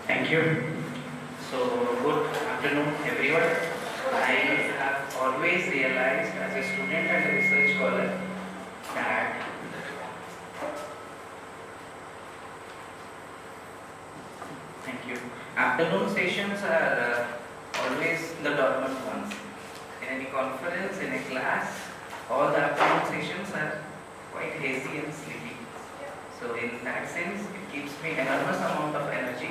Thank you. So, good afternoon, everyone. I have always realized as a student and a research scholar that thank you. Afternoon sessions are always the dormant ones. In any conference, in a class, all the afternoon sessions are quite hazy and sleepy. So, in that sense, it gives me enormous amount of energy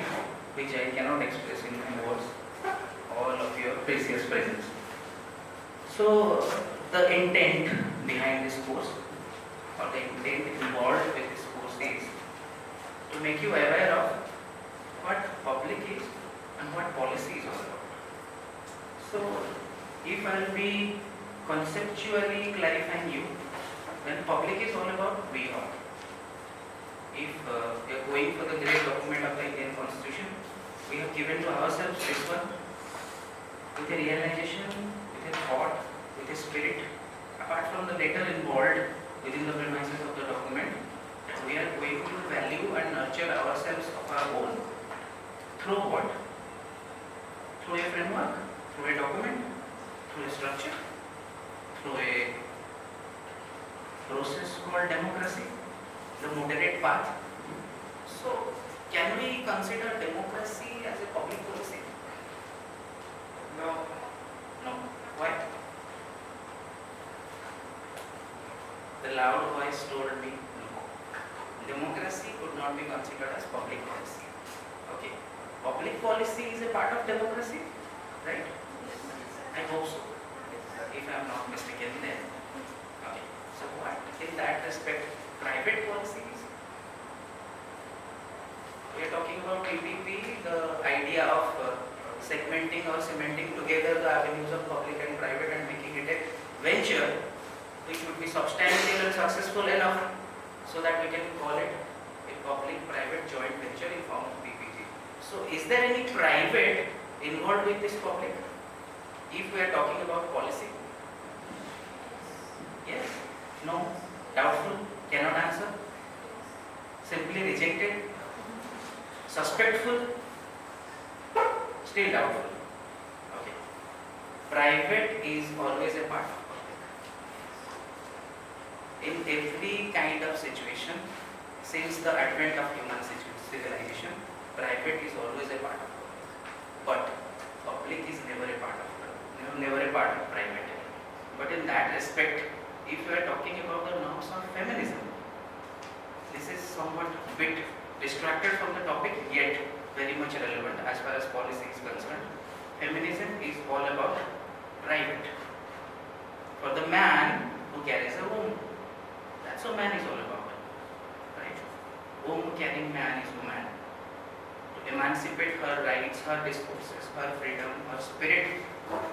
which I cannot express in my words. All of your precious presence. So, the intent behind this course, or the intent involved with this course is to make you aware of what public is and what policy is all about. So, if I will be conceptually clarifying you, then public is all about we all. If we are going for the great document of the Indian Constitution, we have given to ourselves this one with a realization, with a thought, with a spirit, apart from the letter involved within the premises of the document, we are going to value and nurture ourselves of our own. Through what? Through a framework, through a document, through a structure, through a process called democracy, the moderate path. So, can we consider democracy as a public policy? No. No. Why? The loud voice told me no. Democracy could not be considered as public policy. Okay. Public policy is a part of democracy, right? I hope so. If I am not mistaken then. Okay. So what in that respect private policies? We are talking about PPP, the idea of segmenting or cementing together the avenues of public and private and making it a venture which would be substantial and successful enough so that we can call it a public-private joint venture in form of PPP. So is there any private involved with this public? If we are talking about policy? Yes? No? Doubtful? Cannot answer? Simply rejected? Suspectful? Still doubtful. Okay. Private is always a part of public. In every kind of situation, since the advent of human civilization, private is always a part of public. But public is never a part of private, never a part of private. But in that respect, if we are talking about the norms of feminism, this is somewhat bit distracted from the topic, yet very much relevant as far as policy is concerned. Feminism is all about private. For the man who carries a womb, that's what man is all about. Right? Womb carrying man is woman. To emancipate her rights, her discourses, her freedom, her spirit,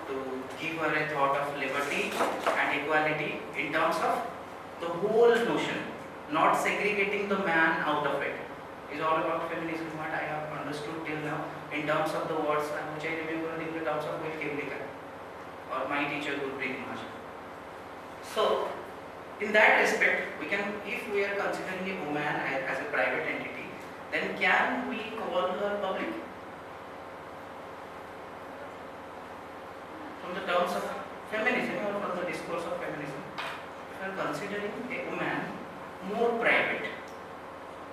to give her a thought of liberty and equality in terms of the whole notion, not segregating the man out of it, is all about feminism. What I have understood till now in terms of the words which I remember in the terms of Will Kevlikar or my teacher Gurpreet Maharaj. So, in that respect, we can, if we are considering a woman as a private entity, then can we call her public? From the terms of feminism or from the discourse of feminism, if we are considering a woman more private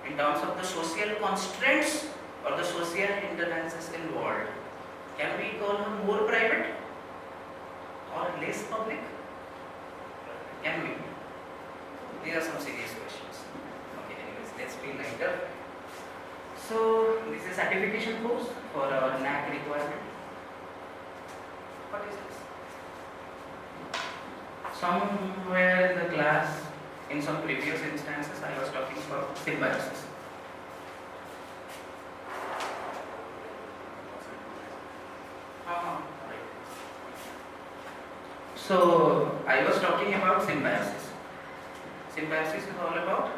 in terms of the social constraints or the social hindrances involved, can we call her more private or less public? Can we? These are some serious questions. Okay, anyways, let's be lighter. So, this is a certification course for our NAC requirement. What is this? Somewhere in the class, in some previous instances, I was talking about symbiosis. Right. So, I was talking about symbiosis. Symbiosis is all about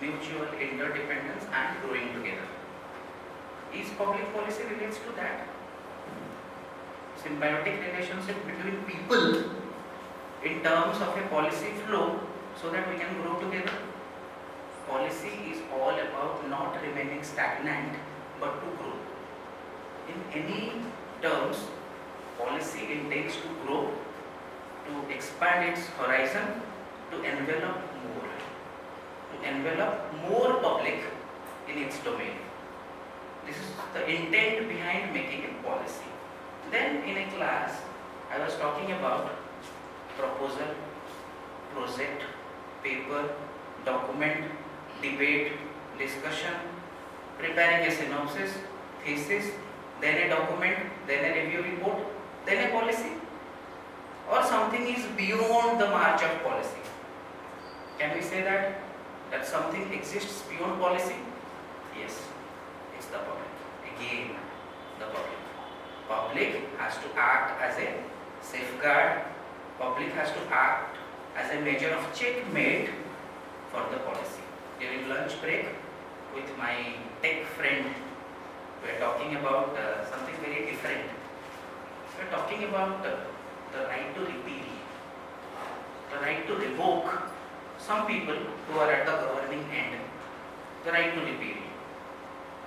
mutual interdependence and growing together. Is public policy relates to that? Symbiotic relationship between people in terms of a policy flow so that we can grow together. Policy is all about not remaining stagnant but to grow. In any terms, policy intends to grow, to expand its horizon, to envelop more public in its domain. This is the intent behind making a policy. Then in a class, I was talking about proposal, project, paper, document, debate, discussion, preparing a synopsis, thesis, then a document, then a review report, then a policy, or something is beyond the march of policy. Can we say that something exists beyond policy? Yes, it's the public. Again, the public. Public has to act as a safeguard. Public has to act as a measure of checkmate for the policy. During lunch break, with my tech friend, we are talking about something very different. We are talking about the right to repeal, the right to revoke. Some people who are at the governing end, the right to repeal.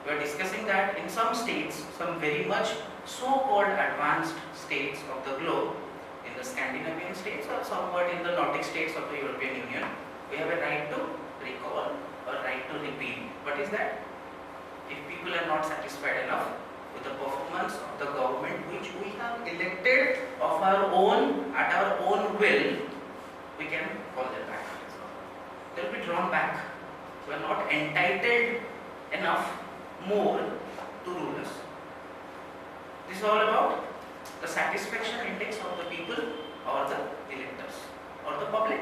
We are discussing that in some states, some very much so-called advanced states of the globe, in the Scandinavian states or somewhat in the Nordic states of the European Union, we have a right to recall or right to repeal. What is that? If people are not satisfied enough with the performance of the government which we have elected of our own, at our own will, we can call them back. They will be drawn back. We are not entitled enough more to rule us. This is all about the satisfaction index of the people or the electors or the public.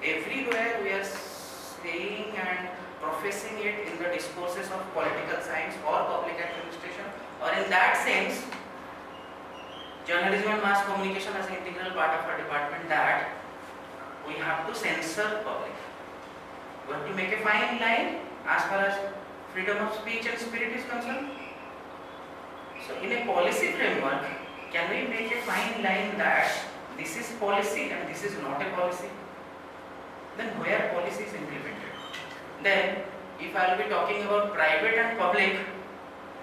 Everywhere we are saying and professing it in the discourses of political science or public administration, or in that sense, journalism and mass communication as an integral part of our department, that we have to censor public. We have to make a fine line as far as freedom of speech and spirit is concerned. So in a policy framework, can we make a fine line that this is policy and this is not a policy? Then where policy is implemented? Then if I will be talking about private and public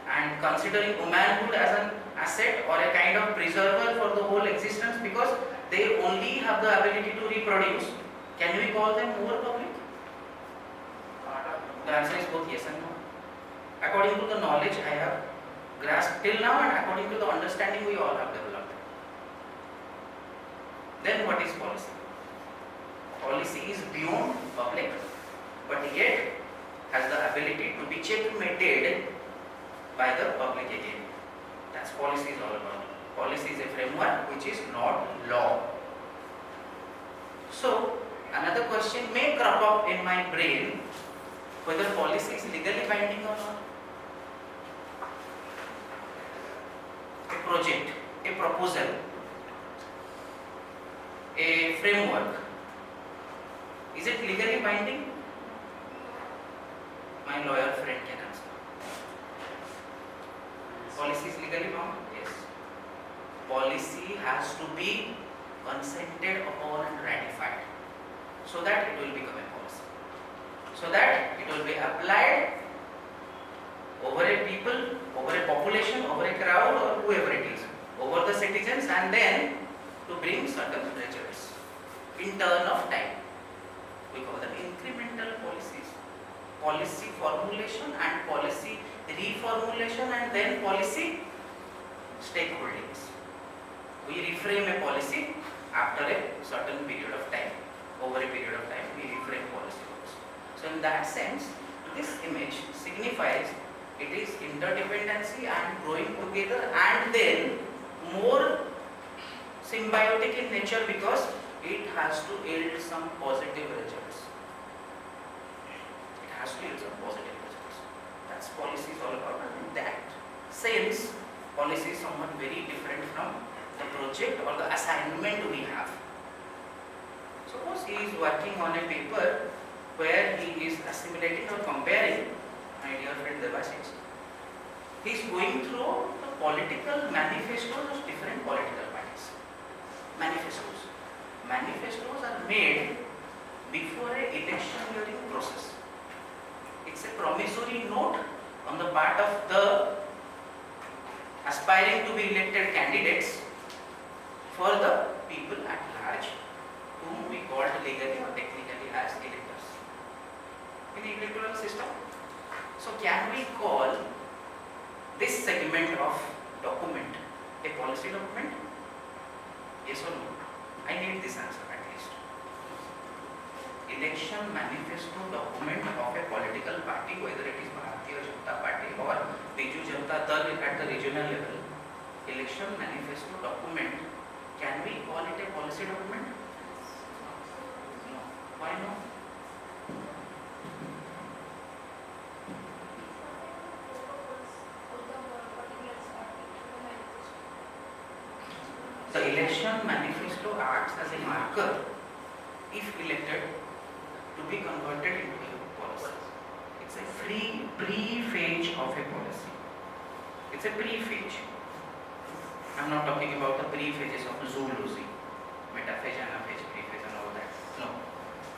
and considering womanhood as an asset or a kind of preserver for the whole existence because they only have the ability to reproduce, can we call them more public? The answer is both yes and no. According to the knowledge I have grasped till now and according to the understanding we all have developed. Then what is policy? Policy is beyond public, but yet has the ability to be checkmated by the public again. That's policy is all about. Policy is a framework which is not law. So another question may crop up in my brain, whether policy is legally binding or not. A project, a proposal, a framework, is it legally binding? My lawyer friend can answer. Policy is legally bound? Yes. Policy has to be consented upon and ratified so that it will become a policy. So that it will be applied over a people, over a population, over a crowd or whoever it is, over the citizens, and then to bring certain results in turn of time. We call them incremental policies. Policy formulation and policy reformulation and then policy stakeholdings. We reframe a policy after a certain period of time. Over a period of time, we reframe policy also. So in that sense, this image signifies it is interdependency and growing together and then more symbiotic in nature because it has to yield some positive results. It has to yield some positive results. That's policy is all about. And in that sense, policy is somewhat very different from the project or the assignment we have. Suppose he is working on a paper where he is assimilating or comparing, my dear friend Devashish, he is going through the political manifestos of different political parties. Manifestos. Manifestos are made before an electioneering process. It's a promissory note on the part of the aspiring to be elected candidates for the people at large, whom we called legally or technically as electors in the electoral system. So can we call this segment of document a policy document? Yes or no? I need this answer at least. Election manifesto document of a political party, whether it is Bharatiya Janata Party or Biju Janata Dal at the regional level, election manifesto document, can we call it a policy document? No. Why no? The election manifesto acts as a marker, if elected, to be converted into a policy. It's a pre-phase of a policy. It's a pre-phase. I'm not talking about the pre-phases of zoology, metaphase, anaphase, prephase and all that. No.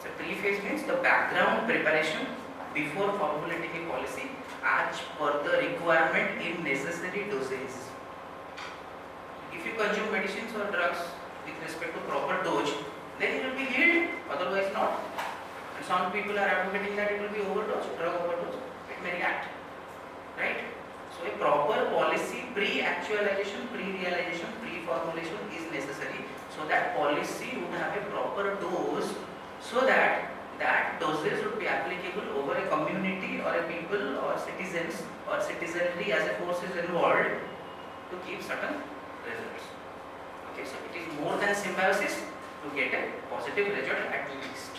So pre-phase means the background preparation before formulating a policy as per the requirement in necessary doses. If you consume medicines or drugs with respect to proper dose, then it will be healed, otherwise not. And some people are advocating that it will be overdose, drug overdose, it may react. Right? So a proper policy, pre-actualization, pre-realization, pre-formulation is necessary, so that policy would have a proper dose, so that that dosage would be applicable over a community or a people or citizens or citizenry as a force is involved to keep certain results. Okay, so it is more than symbiosis to get a positive result at least.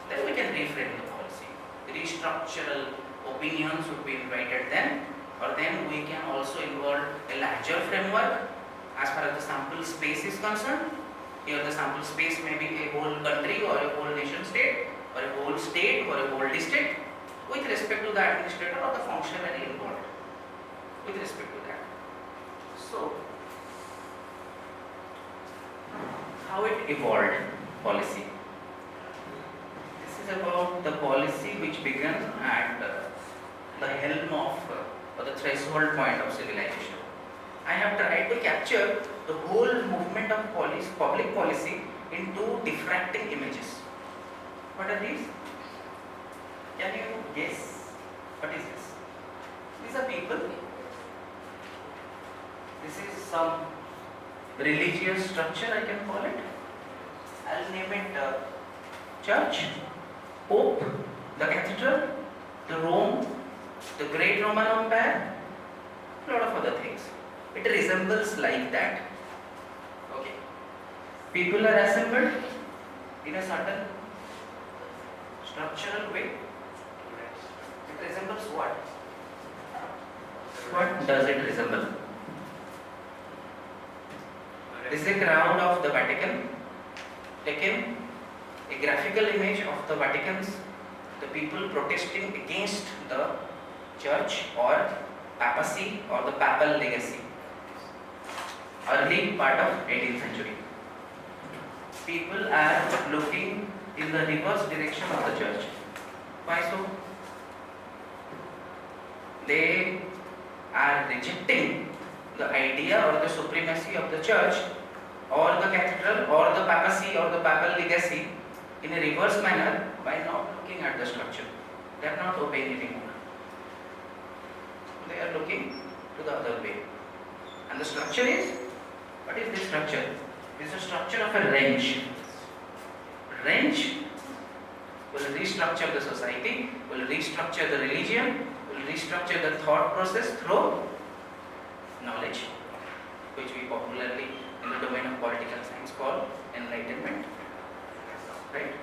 Then we can reframe the policy. Restructural opinions would be invited then, or then we can also involve a larger framework as far as the sample space is concerned. Here the sample space may be a whole country or a whole nation state or a whole state or a whole district with respect to the administrator or the functionary involved with respect to that. So, how it evolved policy. This is about the policy which began at the helm of or the threshold point of civilization. I have tried to capture the whole movement of public policy in two diffracting images. What are these? Can you guess? What is this? These are people. This is some religious structure, I can call it. I'll name it church, Pope, the cathedral, the Rome, the Great Roman Empire, a lot of other things. It resembles like that. Okay. People are assembled in a certain structural way. It resembles what? What does it resemble? This is a crowd of the Vatican, taken a graphical image of the Vatican's, the people protesting against the church or papacy or the papal legacy. Early part of 18th century. People are looking in the reverse direction of the church. Why so? They are rejecting the idea or the supremacy of the church or the cathedral or the papacy or the papal legacy in a reverse manner by not looking at the structure. They are not obeying anymore. They are looking to the other way. And the structure is, what is this structure? It is a structure of a wrench. Wrench will restructure the society, will restructure the religion, will restructure the thought process through knowledge, which we popularly in the domain of political science call enlightenment. Right?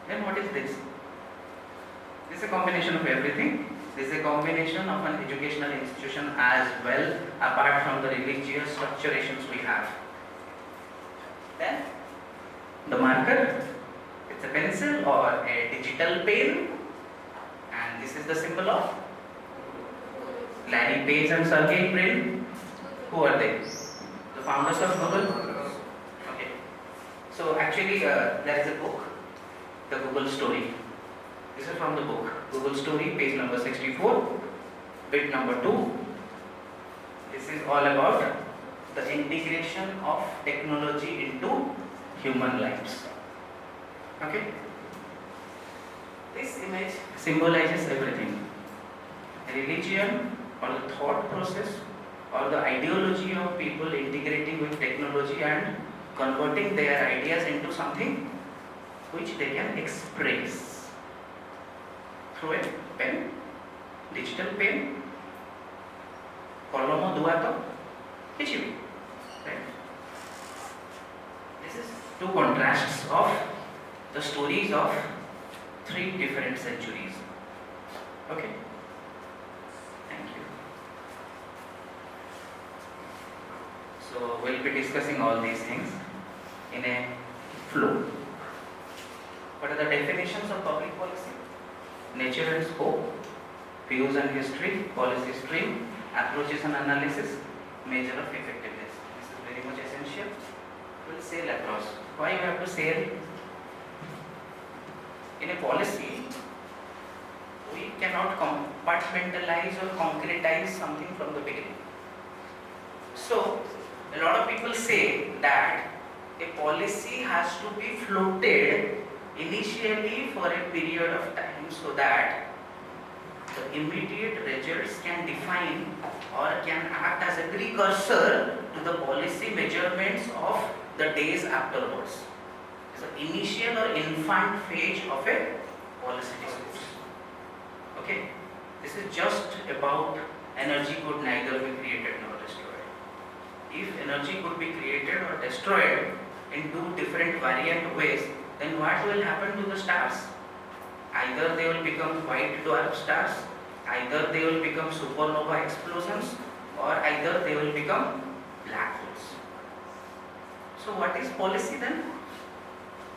Then what is this? This is a combination of everything. This is a combination of an educational institution as well, apart from the religious structurations we have. Then the marker, it's a pencil or a digital pen, and this is the symbol of Larry Page and Sergey Brin. Who are they? The founders of Google. Okay. So actually there is a book, the Google Story. This is from the book, Google Story, page number 64, bit number 2. This This is all about the integration of technology into human lives. Okay? This image symbolizes everything. Religion or the thought process or the ideology of people integrating with technology and converting their ideas into something which they can express through a pen, digital pen, कलम दुआ तो किसी भी, right? This is two contrasts of the stories of three different centuries. Okay, thank you. So we'll be discussing all these things in a flow. What are the definitions of public policy? Nature and scope, views and history, policy stream, approaches and analysis, measure of effectiveness. This is very much essential. We'll sail across. Why you have to sail? In a policy, we cannot compartmentalize or concretize something from the beginning. So, a lot of people say that a policy has to be floated initially for a period of time so that the immediate results can define or can act as a precursor to the policy measurements of the days afterwards. So, initial or infant phase of a policy discourse. Okay, this is just about energy could neither be created nor destroyed. If energy could be created or destroyed in two different variant ways, then what will happen to the stars? Either they will become white dwarf stars, either they will become supernova explosions, or either they will become black holes. So what is policy then?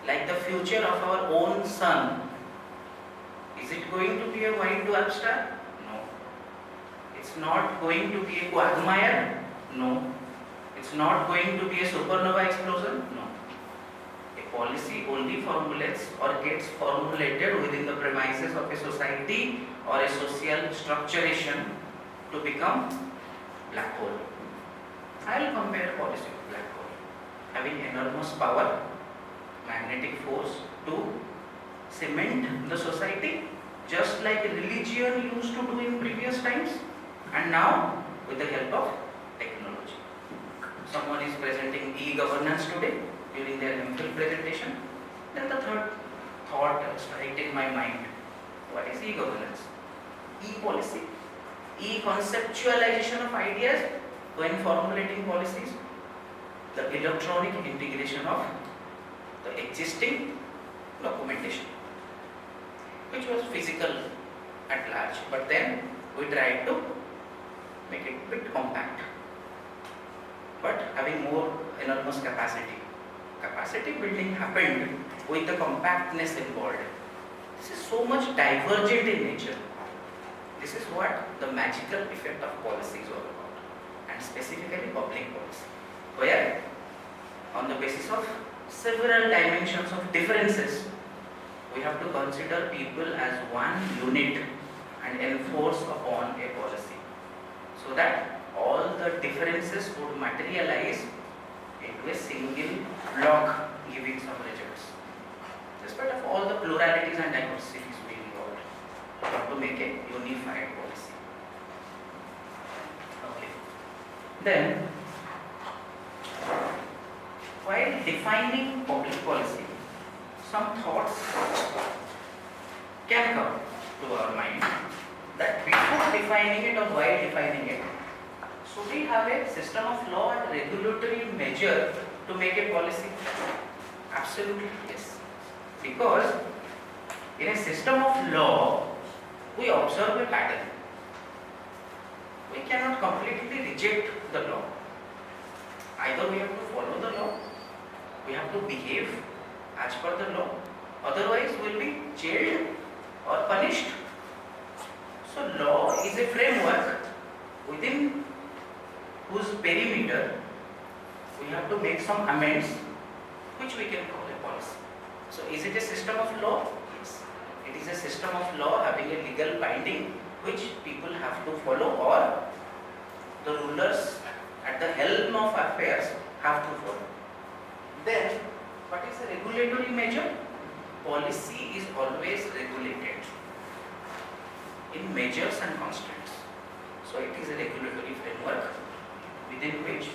Like the future of our own sun, is it going to be a white dwarf star? No. It's not going to be a quagmire? No. It's not going to be a supernova explosion? No. A policy only formulates or gets formulated within the premises of a society or a social structuration to become black hole. I will compare policy with black hole. Having enormous power, magnetic force to cement the society, just like religion used to do in previous times, and now with the help of technology. Someone is presenting e-governance today during their MPhil presentation. Then the third thought struck in my mind: what is e-governance? E-policy, e-conceptualization of ideas when formulating policies, the electronic integration of the existing documentation, which was physical at large, but then we tried to make it a bit compact, but having more enormous capacity. Capacity building happened with the compactness involved. This is so much divergent in nature. This is what the magical effect of policy is all about, and specifically public policy, where on the basis of several dimensions of differences, we have to consider people as one unit and enforce upon a policy, so that all the differences would materialize into a single block giving some results, despite of all the pluralities and diversities we involved, we have to make a unified policy. Okay. Then, while defining public policy, some thoughts can come to our mind that before defining it or while defining it, should we have a system of law and regulatory measure to make a policy? Absolutely yes. Because in a system of law, we observe a pattern. We cannot completely reject the law. Either we have to follow the law, we have to behave as per the law, otherwise we will be jailed or punished. So law is a framework within whose perimeter we have to make some amends, which we can call a policy. So is it a system of law? Yes. It is a system of law having a legal binding which people have to follow, or the rulers at the helm of affairs have to follow. Then, what is a regulatory measure? Policy is always regulated in measures and constraints. So it is a regulatory framework within which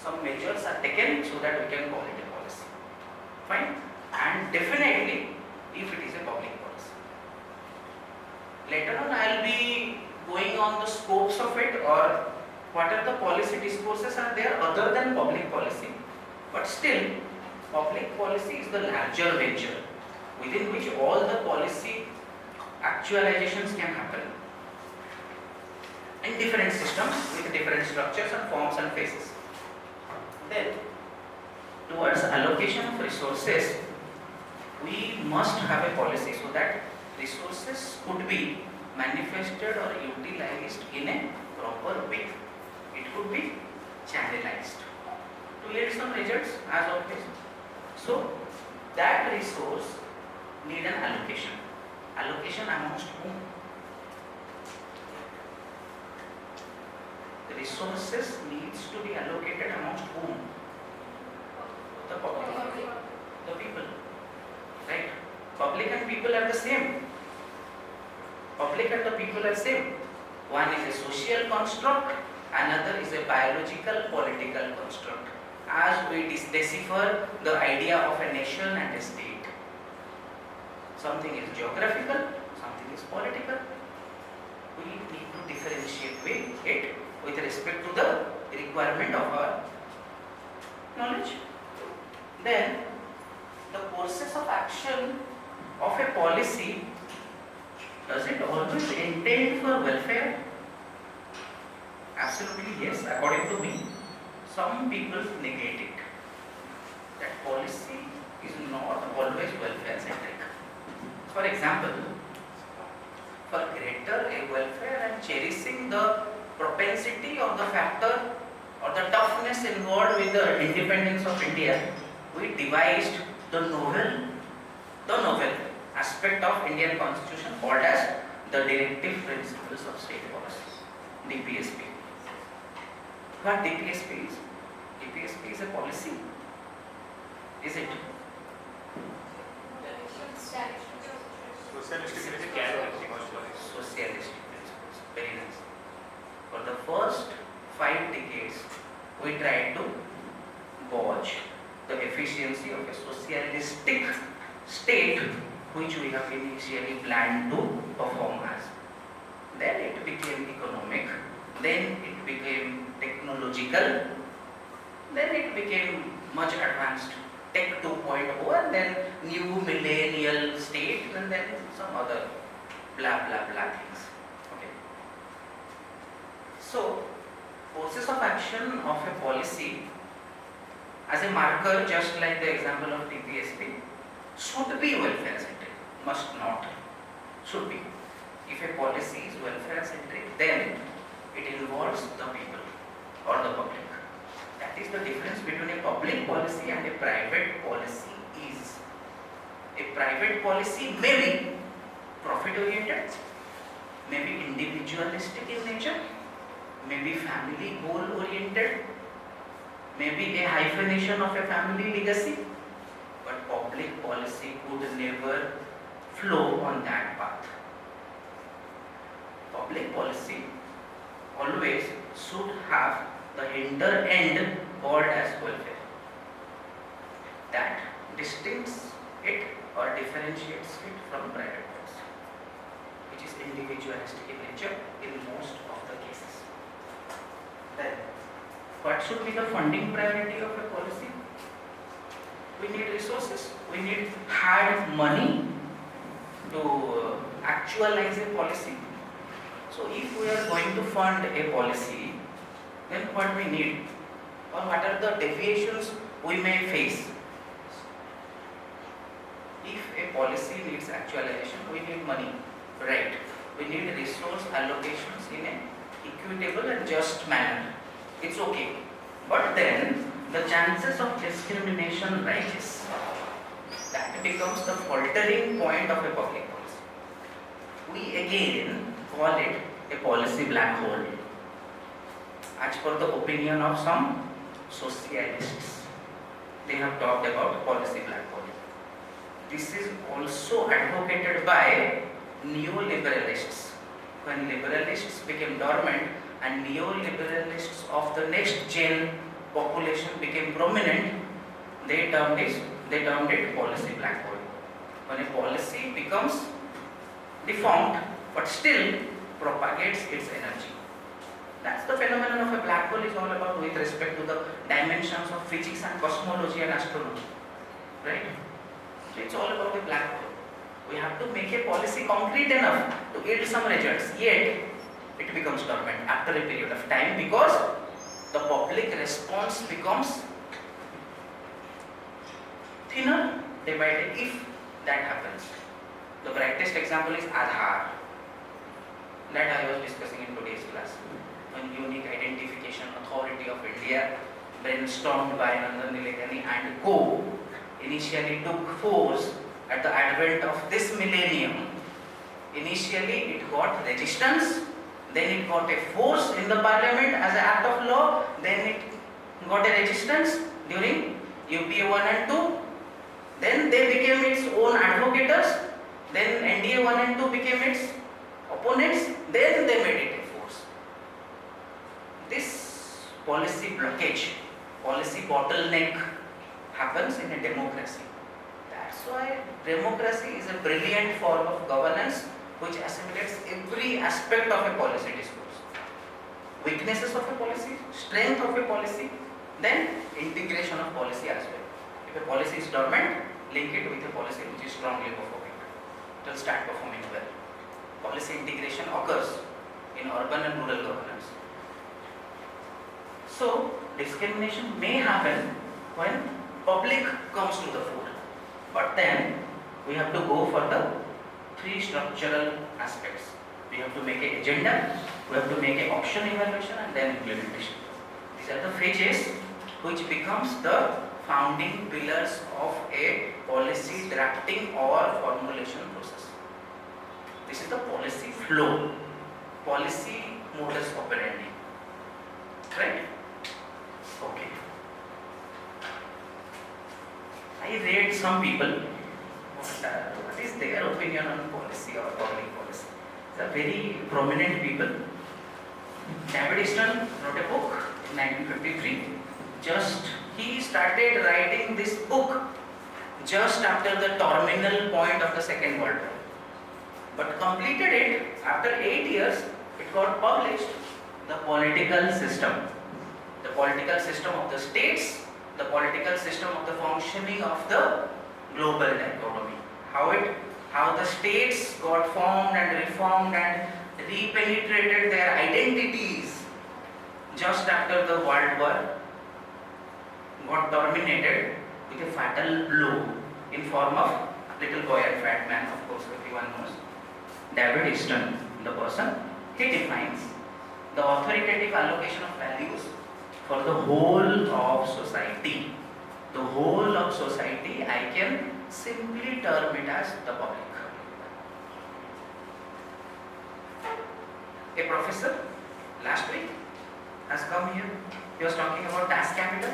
some measures are taken so that we can call it a policy. Fine? And definitely if it is a public policy. Later on I will be going on the scopes of it, or what are the policy discourses are there other than public policy. But still, public policy is the larger venture within which all the policy actualizations can happen in different systems with different structures and forms and phases. Then, towards allocation of resources, we must have a policy so that resources could be manifested or utilized in a proper way. It could be channelized to yield some results as always. So, that resource need an allocation. Allocation amongst whom? The resources needs to be allocated amongst whom? The public, the people, right? Public and people are the same. Public and the people are same. One is a social construct, another is a biological political construct. As we decipher the idea of a nation and a state. Something is geographical, something is political. We need to differentiate it with respect to the requirement of our knowledge. Then, the courses of action of a policy, does it always intend for welfare? Absolutely yes, according to me. Some people negate it. That policy is not always welfare centric. For example, for greater welfare and cherishing the propensity or the factor or the toughness involved with the independence of India, we devised the novel aspect of Indian Constitution called as the Directive Principles of State Policy, DPSP. What DPSP is? DPSP is a policy. Is it? Socialistic principles. Very nice. For the first 5 decades, we tried to gauge the efficiency of a socialistic state which we have initially planned to perform as. Then it became economic, then it became technological, then it became much advanced, Tech 2.0, and then new millennial state, and then some other blah blah blah things. Okay. So, courses of action of a policy as a marker, just like the example of TPSP, should be welfare centric, must not, should be. If a policy is welfare centric, then it involves the people or the public. That is the difference between a public policy and a private policy is. A private policy may be profit oriented, may be individualistic in nature, may be family goal oriented, may be a hyphenation of a family legacy, but public policy could never flow on that path. Public policy always should have the hinder end called as welfare. That distincts it or differentiates it from private policy, which is individualistic in nature in most of the cases. Then, what should be the funding priority of a policy? We need resources, we need hard money to actualize a policy. So if we are going to fund a policy, then what we need, or what are the deviations we may face? If a policy needs actualization, we need money, right? We need resource allocations in an equitable and just manner. It's okay. But then the chances of discrimination rises. That becomes the faltering point of a public policy. We again call it a policy black hole. as per the opinion of some socialists. They have talked about policy black hole. This is also advocated by neoliberalists. When liberalists became dormant and neoliberalists of the next gen population became prominent, they termed it policy black hole. When a policy becomes deformed but still propagates its energy. That's the phenomenon of a black hole is all about with respect to the dimensions of physics and cosmology and astronomy. Right? So it's all about the black hole. We have to make a policy concrete enough to yield some results, yet it becomes dormant after a period of time because the public response becomes thinner day by day if that happens. The brightest example is Aadhaar that I was discussing in today's class. When Unique Identification Authority of India, brainstormed by Nandan Nilekani and co, initially took force at the advent of this millennium. Initially it got resistance, then it got a force in the parliament as an act of law, then it got a resistance during UPA 1 and 2, then they became its own advocates, then NDA 1 and 2 became its opponents, then they made it a force. This policy blockage, policy bottleneck happens in a democracy. That's why democracy is a brilliant form of governance which assimilates every aspect of a policy discourse. Weaknesses of a policy, strength of a policy, then integration of policy as well. If a policy is dormant, link it with a policy which is strongly performing. It will start performing well. Policy integration occurs in urban and rural governance. So, discrimination may happen when public comes to the fore. But then, we have to go for the three structural aspects. We have to make an agenda, we have to make an option evaluation and then implementation. These are the phases which becomes the founding pillars of a policy drafting or formulation process. This is the policy flow, policy modus operandi. Right? Okay. I read some people, what is their opinion on policy or public policy. They are very prominent people. David Easton wrote a book in 1953. He started writing this book just after the terminal point of the Second World War. But completed it after 8 years, it got published, the political system. The political system of the states, the political system of the functioning of the global economy. How the states got formed and reformed and repenetrated their identities just after the World War got terminated with a fatal blow in form of Little Boy and Fat Man, of course everyone knows. David Easton, the person, he defines the authoritative allocation of values for the whole of society. The whole of society, I can simply term it as the public. A professor last week has come here. He was talking about Das Capital.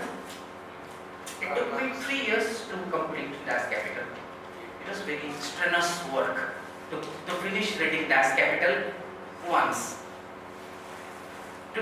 It took me 3 years to complete Das Capital. It was very strenuous work to finish reading Das Capital once.